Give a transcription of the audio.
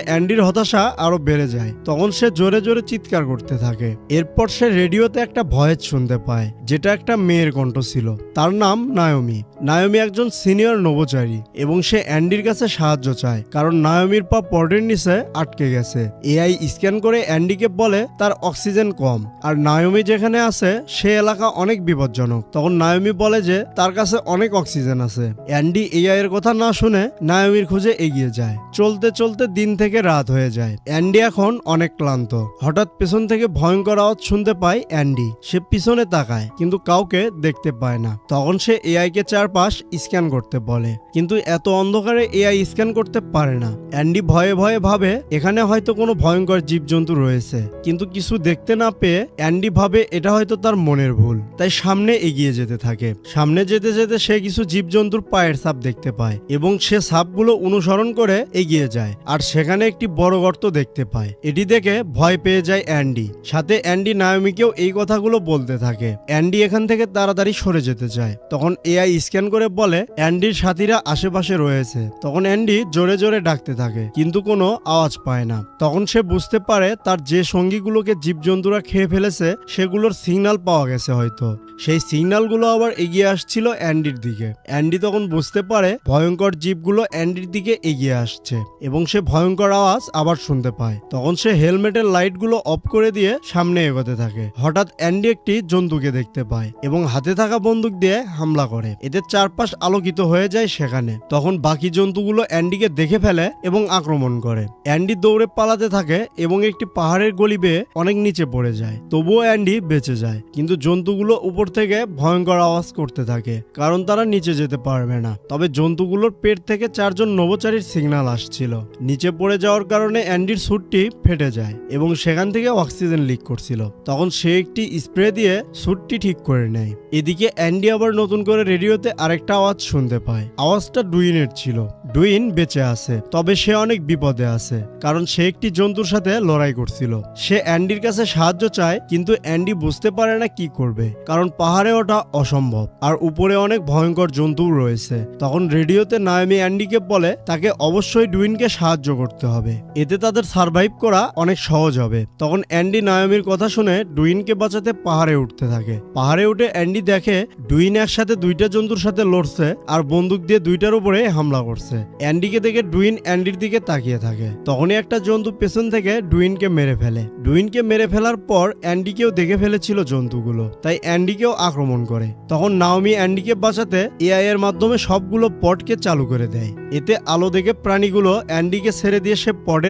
অ্যান্ডির হতাশা আরো বেড়ে যায়। তখন সে জোরে জোরে চিৎকার করতে থাকে। এরপর সে রেডিওতে একটা ভয়েস শুনতে পায়, যেটা একটা মেয়ের কণ্ঠ ছিল। তার নাম নায়োমি। নায়োমি একজন সিনিয়র নভোচারী এবং সে অ্যান্ডির কাছে সাহায্য চায়, কারণ নায়োমির পা পর্ডের নিচে আটকে গেছে। এআই স্ক্যান করে অ্যান্ডিকে বলে তার অক্সিজেন কম, আর নায়োমি যেখানে আছে সে এলাকা অনেক বিপজ্জনক। তখন নায়োমি বলে যে তার কাছে অনেক অক্সিজেন আছে। অ্যান্ডি এআই এর কথা না শুনে নায়োমির খুঁজে এগিয়ে যায়। চলতে চলতে দিন থেকে রাত হয়ে যায়। অ্যান্ডি এখন অনেক ক্লান্ত। হঠাৎ পেছন থেকে ভয়ঙ্কর আওয়াজ শুনতে পায় অ্যান্ডি। সে পিছনে তাকায়, কিন্তু কাউকে দেখতে পায় না। তখন সে এআই কে চারপাশ স্ক্যান করতে বলে, কিন্তু এত অন্ধকারে এআই স্ক্যান করতে পারে না। অ্যান্ডি ভয়ে ভয়ে ভাবে এখানে হয়তো কোনো ভয়ঙ্কর জীবজন্তু রয়েছে, কিন্তু কিছু দেখতে না পেয়ে অ্যান্ডি ভাবে এটা হয়তো তার মনের ভুল। তাই সামনে এগিয়ে যেতে থাকে। সামনে যেতে যেতে সে কিছু জীবজন্তুর পায়ের ছাপ দেখতে পায় এবং সে ছাপগুলো অনুসরণ করে এগিয়ে যায়, আর সেখানে একটি বড় গর্ত দেখতে পায়। এটি দেখে ভয় পেয়ে যায় অ্যান্ডি। সাথে অ্যান্ডি নায়োমিকেও এই কথাগুলো বলতে থাকে। অ্যান্ডি এখান থেকে তাড়াতাড়ি সরে যেতে চায়। তখন এআই স্ক্যান করে বলে অ্যান্ডির সাথীরা আশেপাশে রয়েছে। তখন অ্যান্ডি জোরে জোরে ডাকতে থাকে, কিন্তু কোনো আওয়াজ পায় না। তখন সে বুঝতে পারে তার যে সঙ্গীগুলোকে জীবজন্তুরা খেয়ে ফেলেছে সেগুলোর সিগন্যাল পাওয়া গেছে হয়তো। সেই সিগন্যালগুলো আবার এগিয়ে আসছিল অ্যান্ডির দিকে। অ্যান্ডি তখন বুঝতে পারে ভয়ঙ্কর জীবগুলো অ্যান্ডির দিকে এগিয়ে আসছে এবং সে ভয়ঙ্কর আওয়াজ আবার শুনতে পায়। তখন সে হেলমেটের লাইটগুলো অফ করে দিয়ে সামনে এগোতে থাকে। হঠাৎ অ্যান্ডি একটি জন্তুকে দেখতে পায় এবং হাতে থাকা বন্দুক দিয়ে হামলা করে। এতে চারপাশ আলোকিত হয়ে যায় সেখানে। তখন বাকি জন্তুগুলো অ্যান্ডিকে দেখে ফেলে এবং আক্রমণ করে। অ্যান্ডি দৌড়ে পালাতে থাকে এবং একটি পাহাড়ের গলি বেয়ে অনেক নিচে পড়ে যায়। তবুও অ্যান্ডি বেঁচে যায়, কিন্তু জন্তুগুলো উপর থেকে ভয়ঙ্কর আওয়াজ করতে থাকে, কারণ তারা নিচে যেতে পারবে না। তবে জন্তুগুলোর পেট থেকে 4 জন নভোচারীর সিগন্যাল আসছিল। নিচে পড়ে যাওয়ার কারণে অ্যান্ডির স্যুটটি ফেটে যায় এবং সেখান থেকে অক্সিজেন লিক করছিল। তখন সে একটি স্প্রে দিয়ে স্যুটটি ঠিক করে নেয়। এদিকে অ্যান্ডি আবার নতুন করে রেডিওতে আরেকটা আওয়াজ শুনতে পায়। আওয়াজটা ডুইনের ছিল। ডুইন বেঁচে আছে, তবে সে অনেক বিপদে আছে, কারণ সে একটি জন্তুর সাথে লড়াই করছিল। সে অ্যান্ডির কাছে সাহায্য চায়, কিন্তু অ্যান্ডি বুঝতে পারে না কি করবে, কারণ পাহাড়ে ওঠা অসম্ভব আর উপরে অনেক ভয়ঙ্কর জন্তু রয়েছে। তখন রেডিওতে নায়োমি অ্যান্ডিকে বলে তাকে অবশ্যই ডুইনকে সাহায্য করতে হবে, এতে তাদের সার্ভাইভ করা অনেক সহজ হবে। তখন অ্যান্ডি নায়োমির কথা শুনে ডুইনকে বাঁচাতে পাহাড়ে উঠতে থাকে। পাহাড়ে উঠে অ্যান্ডি দেখে ডুইন একসাথে 2টা জন্তুর সাথে লড়ছে আর বন্দুক দিয়ে 2টার উপরে হামলা করছে। অ্যান্ডিকে দেখে ডুইন অ্যান্ডির দিকে তাকিয়ে থাকে। তখনই একটা জন্তু পেছন থেকে ডুইনকে মেরে ফেলে। ডুইনকে মেরে ফেলার পর অ্যান্ডিকেও দেখে ফেলেছিল জন্তুগুলো, তাই অ্যান্ডিকেও আক্রমণ করে। তখন নাওমি অ্যান্ডিকে বাঁচাতে এআই এর মাধ্যমে সবগুলো পডকে চালু করে দেয়। এতে আলো দেখে প্রাণীগুলো অ্যান্ডিকে ছেড়ে দিয়ে সে পডে